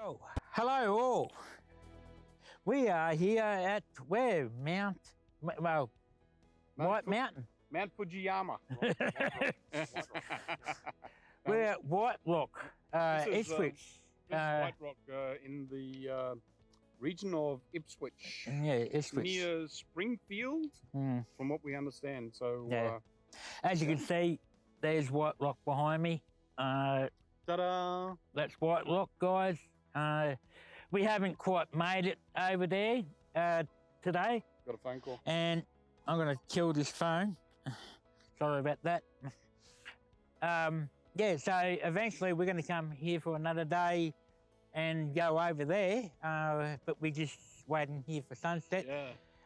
Oh, hello all. We are here at where? White Mountain. Mount Fujiyama. We're at White Rock, Ipswich. White Rock in the region of Ipswich. Yeah, Ipswich. Near Springfield, from what we understand. So, as you can see, there's White Rock behind me. Ta-da! That's White Rock, guys. We haven't quite made it over there today. Got a phone call. And I'm going to kill this phone. Sorry about that. Yeah, so eventually we're going to come here for another day and go over there. But we're just waiting here for sunset. Yeah.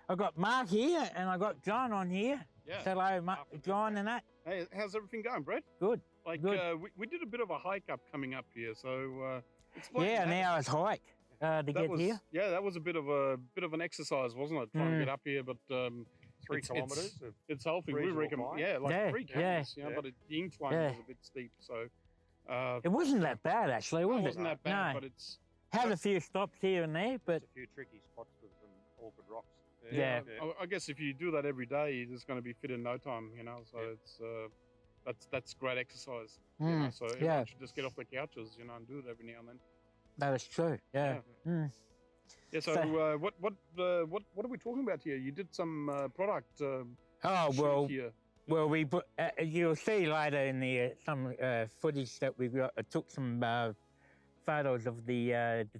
I've got Mark here and I've got John on here. Yeah. Hello, John and that. Hey, how's everything going, Brett? Good. Like, Good. we did a bit of a hike up coming up here, so yeah, an hour's hike to get here. Yeah, that was a bit of an exercise, wasn't it? Trying to get up here, but 3 kilometres. It's healthy. We recommend, like 3 kilometres. You know, but the incline was a bit steep, so. It wasn't that bad, actually, was it? It wasn't that bad, no. but it's. Had a few stops here and there, but. There's a few tricky spots with some awkward rocks. Yeah. I guess if you do that every day, you're just going to be fit in no time, you know. So it's that's great exercise. You know? So everyone should just get off their couches, you know, and do it every now and then. That is true. Yeah. Yeah. So what are we talking about here? You did some product. Here. Well, we you'll see later in the some footage that we got. I took some photos of the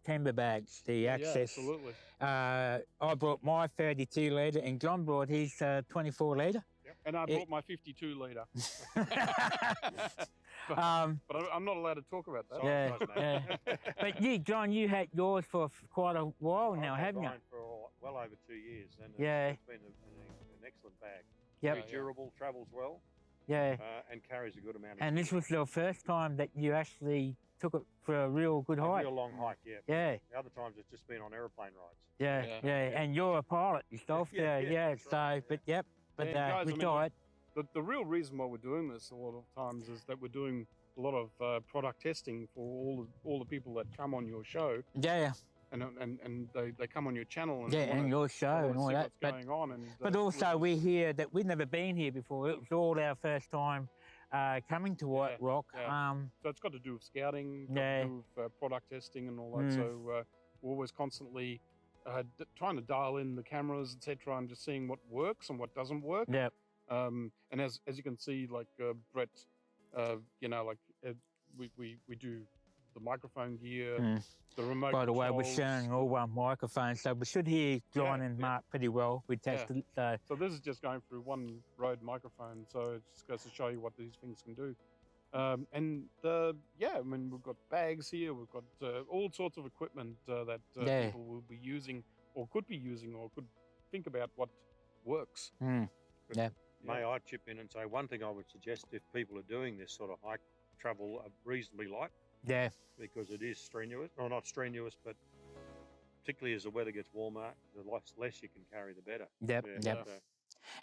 Tenba bags, the access. Yeah, absolutely. I brought my 32 litre and John brought his 24 litre. Yep. And I brought my 52 litre. but I'm not allowed to talk about that. But you, John, you had yours for quite a while now, haven't you? For well over 2 years, and it's been an excellent bag. Yep. Very durable, travels well. Yeah. And carries a good amount of. And this was the first time that you actually took it for a real good hike. A real long hike, yeah. Yeah. The other times it's just been on aeroplane rides. Yeah. And you're a pilot yourself. But guys, we tried. The real reason why we're doing this a lot of times is that we're doing a lot of product testing for all the people that come on your show. Yeah. And they come on your channel and and your show and all that. What's going on? But also we're here that we've never been here before. It was all our first time coming to White Rock. Yeah. So it's got to do with scouting, got to do with product testing and all that. So we're always constantly trying to dial in the cameras, etc., and just seeing what works and what doesn't work. Yeah. And as you can see, like Brett, you know, like we do the microphone gear, the remote. By the way, we're controls. sharing all one microphone, so we should hear John and Mark pretty well. We tested it, so this is just going through one Rode microphone, so it just goes to show you what these things can do. I mean, we've got bags here, we've got all sorts of equipment that people will be using, or could be using, or could think about what works. May I chip in and say one thing I would suggest if people are doing this sort of hike travel reasonably light. Yeah. Because it is strenuous, or not strenuous, but particularly as the weather gets warmer, the less you can carry, the better. Yep.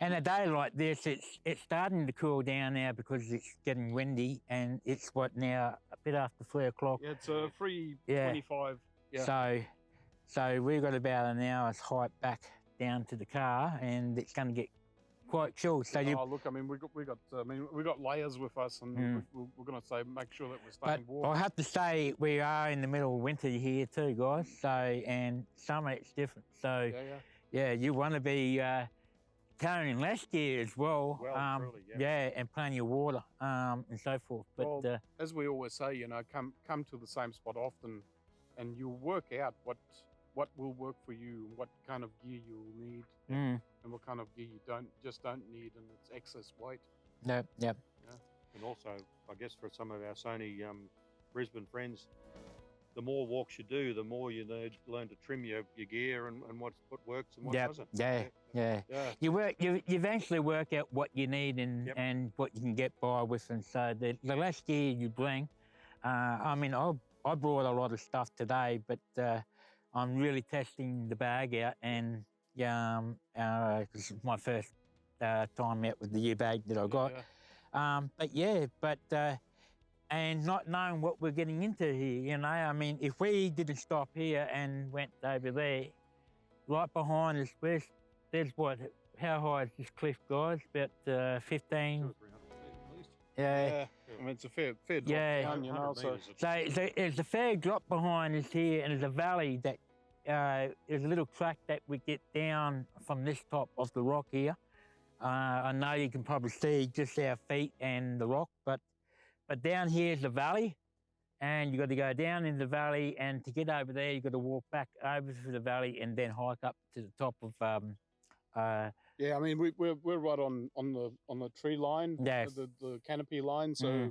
And a day like this, it's starting to cool down now because it's getting windy, and it's now a bit after 3 o'clock. Yeah, it's 3:25. Yeah. So we've got about an hour's hike back down to the car, and it's going to get quite chilled. So look, I mean, we got layers with us, and we're going to make sure that we're staying warm. I have to say we are in the middle of winter here too, guys. So and summer it's different. So you want to be carrying less gear as well. Truly, and plenty of water and so forth. But as we always say, you know, come to the same spot often, and you'll work out what will work for you, what kind of gear you'll need, and what kind of gear you don't need, and it's excess weight. Yep. And also, I guess for some of our Sony Brisbane friends, the more walks you do, the more you learn to trim your gear and what works and what doesn't. Yeah. You eventually work out what you need and what you can get by with, and so the less gear you bring. I mean, I brought a lot of stuff today, but I'm really testing the bag out, and this is my first time out with the new bag that I got. and not knowing what we're getting into here, you know. I mean, if we didn't stop here and went over there, right behind us, there's what, how high is this cliff, guys? About 15. 200 or 300 feet at least. Yeah. I mean, it's a fair drop Yeah. down, you know. 100 So metres at So there's a fair drop behind us here, and there's a valley that there's a little track that we get down from this top of the rock here. I know you can probably see just our feet and the rock, but down here is the valley, and you got to go down in the valley, and to get over there, you got to walk back over through the valley and then hike up to the top of. yeah, I mean, we're right on the tree line, Yeah. the canopy line. So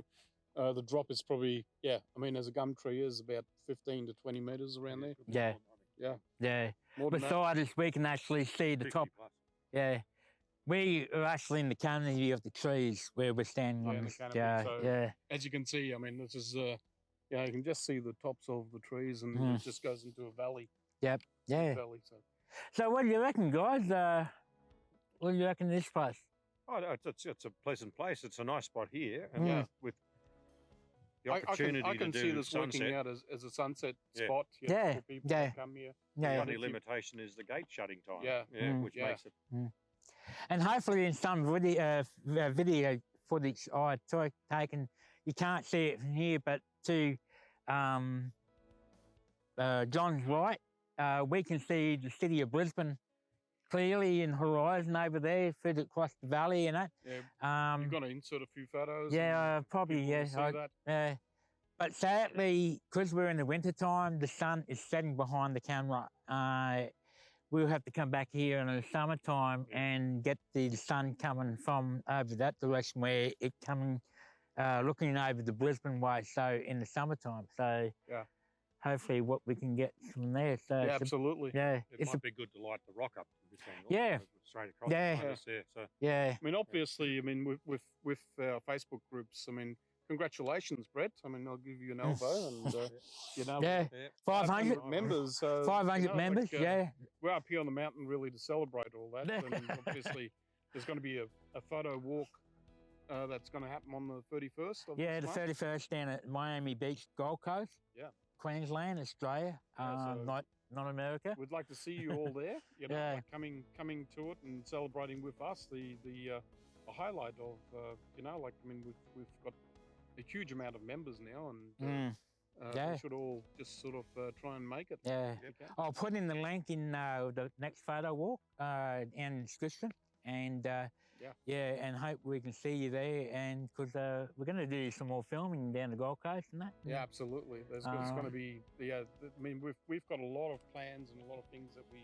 the drop is probably, I mean, as a gum tree is about 15 to 20 meters around there. Yeah. Yeah. Yeah. More than that. Beside us, we can actually see the 50 top. plus. Yeah. We are actually in the canopy of the trees where we're standing Yeah, on in the this. canopy, Yeah. so- Yeah. As you can see, I mean, this is, you can just see the tops of the trees, and Mm. it just goes into a valley. Yeah. Valley. So So what do you reckon, guys? What do you reckon of this place? Oh, no, it's a pleasant place. It's a nice spot here, and Yeah. with the opportunity I can to see do this working sunset. out as a sunset Yeah. spot. Yeah, For people yeah. that come here. The Yeah. only if you- limitation is the gate shutting time. Yeah. Which Yeah. makes it. And hopefully in some video footage I taken, you can't see it from here, but to John's right, we can see the city of Brisbane clearly in horizon over there, further across the valley and that. Yeah. You're going to insert a few photos. Yeah, and probably, people will yes. see that. But sadly, because we're in the winter time, the sun is setting behind the camera. We'll have to come back here in the summertime and get the sun coming from over that direction where it coming, looking over the Brisbane way. So in the summertime, so hopefully what we can get from there. So Yeah, it's a- absolutely. yeah, It it's might a, be good to light the rock up to this angle. Yeah. Straight across. Yeah. behind us there, so yeah, I mean, obviously, I mean, with our Facebook groups, I mean, congratulations, Brett. I mean, I'll give you an elbow, and you know, yeah. yeah. 500, members. 500 you know, members. like, Yeah, we're up here on the mountain really to celebrate all that. And obviously, there's going to be a photo walk that's going to happen on the 31st. Of yeah. this The month. 31st down at Miami Beach, Gold Coast. Yeah. Queensland, Australia. Yeah, so- Not America. We'd like to see you all there. You know, Yeah. like coming to it and celebrating with us. The highlight of you know, like, I mean, we've got a huge amount of members now, and Yeah. we should all just sort of try and make it. Yeah. if we can. I'll put in the link in the next photo walk and description, and and hope we can see you there. And because we're going to do some more filming down the Gold Coast and that. Yeah, absolutely. There's going to be, I mean, we've got a lot of plans and a lot of things that we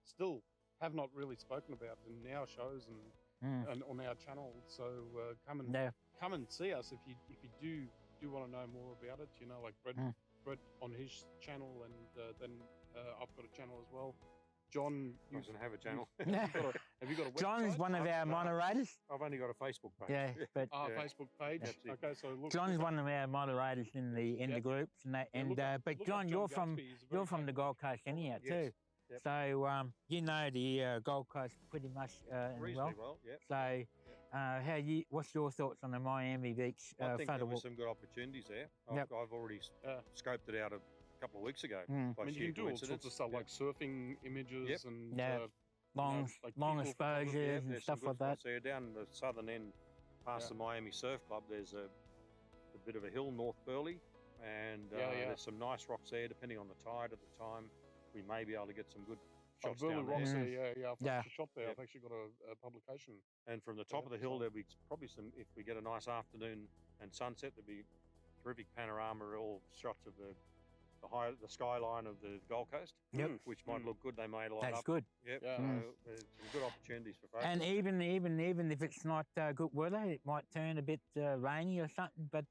still have not really spoken about in our shows and on our channel. So come and see us if you do want to know more about it. You know, like Brett on his channel, and then I've got a channel as well. John, you Doesn't have a channel. have you got a website? John's one of our moderators. I've only got a Facebook page. Yeah, but Yeah. Facebook page. That's it. Okay, so look. John's one of our moderators in the groups and that. Yeah, And look up- but look up John, John you're from Gatsby. He's a very the capable Gold Coast anyhow Yes. too. Yep. So you know the Gold Coast pretty much well. Reasonably well, yeah. So what's your thoughts on the Miami Beach I think photo there were walk? some good opportunities there. Yep. I've already scoped it out a couple of weeks ago. Mm. by I mean, sheer you can do all sorts coincidence. of stuff Yeah. like surfing images Yep. and Yeah. Long like long people exposures Yeah, and there's some stuff good like that. spots there. Down the southern end, past the Miami Surf Club, there's a bit of a hill, North Burleigh, and there's some nice rocks there. Depending on the tide at the time, we may be able to get some good shots Burley down Rocks there. there. Yeah. I've Yeah. actually shot there. Yep. I've actually got a publication. And from the top of the Yeah, hill, so- there'll be probably some. If we get a nice afternoon and sunset, there'll be terrific panorama, all shots of the skyline of the Gold Coast. Yep. Which might look good. They may light That's up. good. Yep. Yeah. So there's some good opportunities for folks. And even if it's not good weather, it might turn a bit rainy or something, but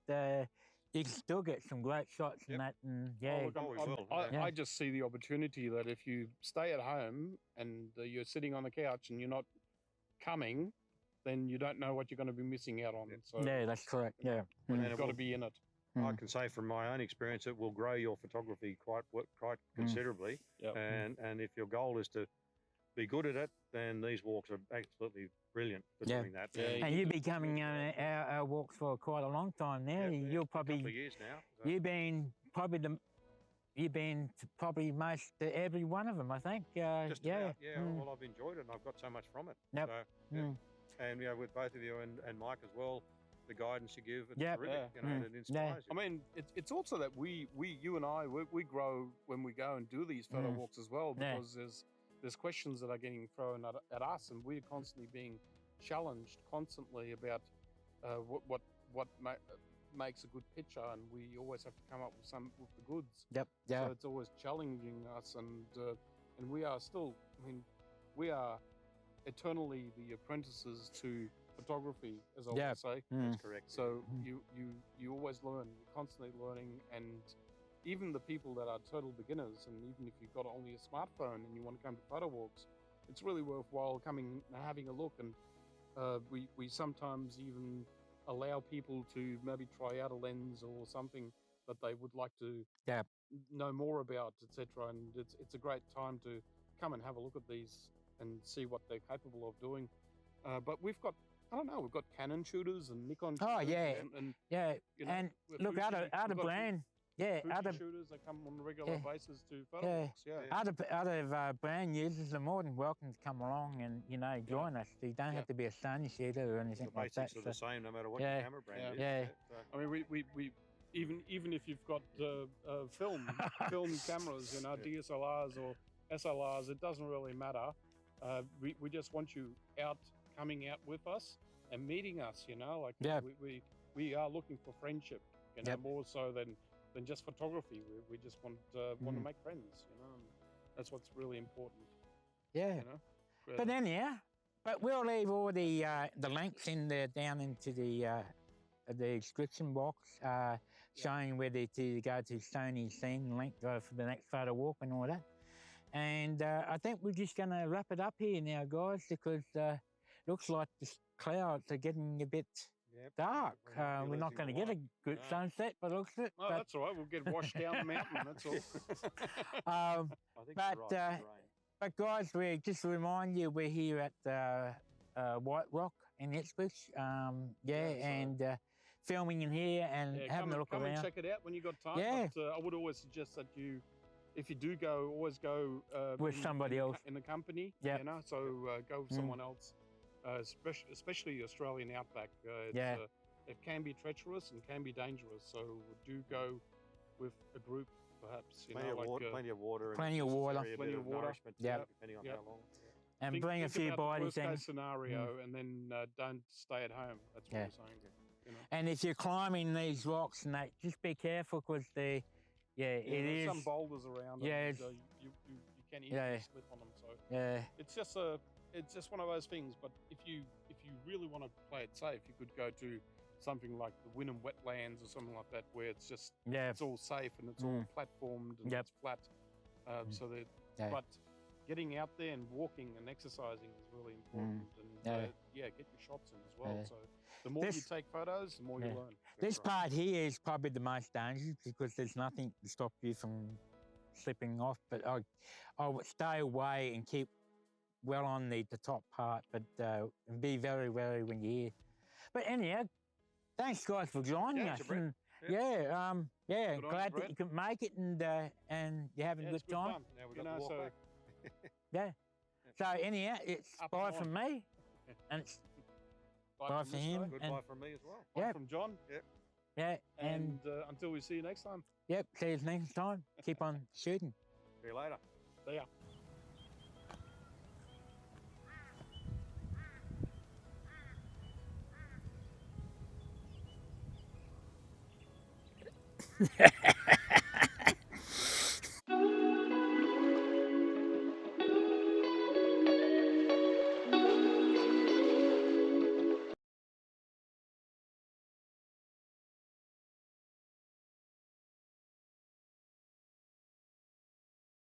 you can still get some great shots in Yep. that. And Oh, look, we will, yeah. I just see the opportunity that if you stay at home and you're sitting on the couch and you're not coming, then you don't know what you're going to be missing out on. Yep. So yeah, that's correct. Yeah. And you've it got to will- be in it. I can say from my own experience, it will grow your photography quite considerably. Yep. And if your goal is to be good at it, then these walks are absolutely brilliant for doing that. And you've been coming our walks for quite a long time now. You're probably a couple of years now. So. You've been to probably most every one of them, I think. Just about, Well, I've enjoyed it, and I've got so much from it. Yep. So, and with both of you and Mike as well, the guidance you give, it's terrific. You know, it inspires you. I mean, it's also that you and I, we grow when we go and do these photo walks as well, because there's questions that are getting thrown at us, and we're constantly being challenged constantly about what makes a good picture, and we always have to come up with the goods. So it's always challenging us, and we are still. I mean, we are eternally the apprentices to photography, as I would say. That's correct. So you always learn. You're constantly learning, and even the people that are total beginners, and even if you've got only a smartphone and you want to come to photo walks, it's really worthwhile coming and having a look. And we sometimes even allow people to maybe try out a lens or something that they would like to know more about, etc. And it's a great time to come and have a look at these and see what they're capable of doing. But we've got, I don't know, we've got Canon shooters and Nikon shooters. Oh, yeah. And you know, and look, other brand. Other shooters that come on a regular basis to photo walks. Other brand users are more than welcome to come along and, you know, join us. You don't have to be a Sony shooter or anything like that. The basics are the same no matter what your camera brand is. I mean, we even if you've got film cameras, you know, DSLRs or SLRs, it doesn't really matter. We just want you coming out with us and meeting us, you know, like we are looking for friendship, you know, more so than just photography. We just want to make friends, you know, and that's what's really important. You know? But anyhow, we'll leave all the links down into the description box, showing where to go to Sony Scene, link for the next photo walk and all that. And I think we're just going to wrap it up here now, guys, because looks like the clouds are getting a bit dark. We're not going to get a good sunset, but looks it. Oh, that's all right. We'll get washed down the mountain. That's all. But guys, we just remind you, we're here at White Rock in Ipswich. And filming in here and having a look around. Come and check it out when you got time. But, I would always suggest that if you do go, always go with somebody else in the company. You know, so go with someone else. Especially Australian outback. It can be treacherous and can be dangerous, so do go with a group, perhaps. Plenty of water. Plenty of water. Depending on how long. And bring a few bodies in. Worst case scenario, and then don't stay at home. That's what I'm saying. You know? And if you're climbing these rocks and that, just be careful, because it is some boulders around. Yeah, so you can easily slip on them. So it's just one of those things. But if you really want to play it safe, you could go to something like the Wynnum Wetlands or something like that, where it's just it's all safe and it's all platformed and it's flat. But getting out there and walking and exercising is really important. And get your shots in as well. So the more you take photos, the more you learn. This part here is probably the most dangerous, because there's nothing to stop you from slipping off. But I would stay away and keep well on the top part, but be very wary when you're here. But anyhow, thanks guys for joining us. And, glad that you could make it, and you're having a good time. Now we've got to walk back. So anyhow, it's bye from me, and it's bye for him. Goodbye from me as well. Bye from John. And until we see you next time. See you next time. Keep on shooting. See you later. See ya.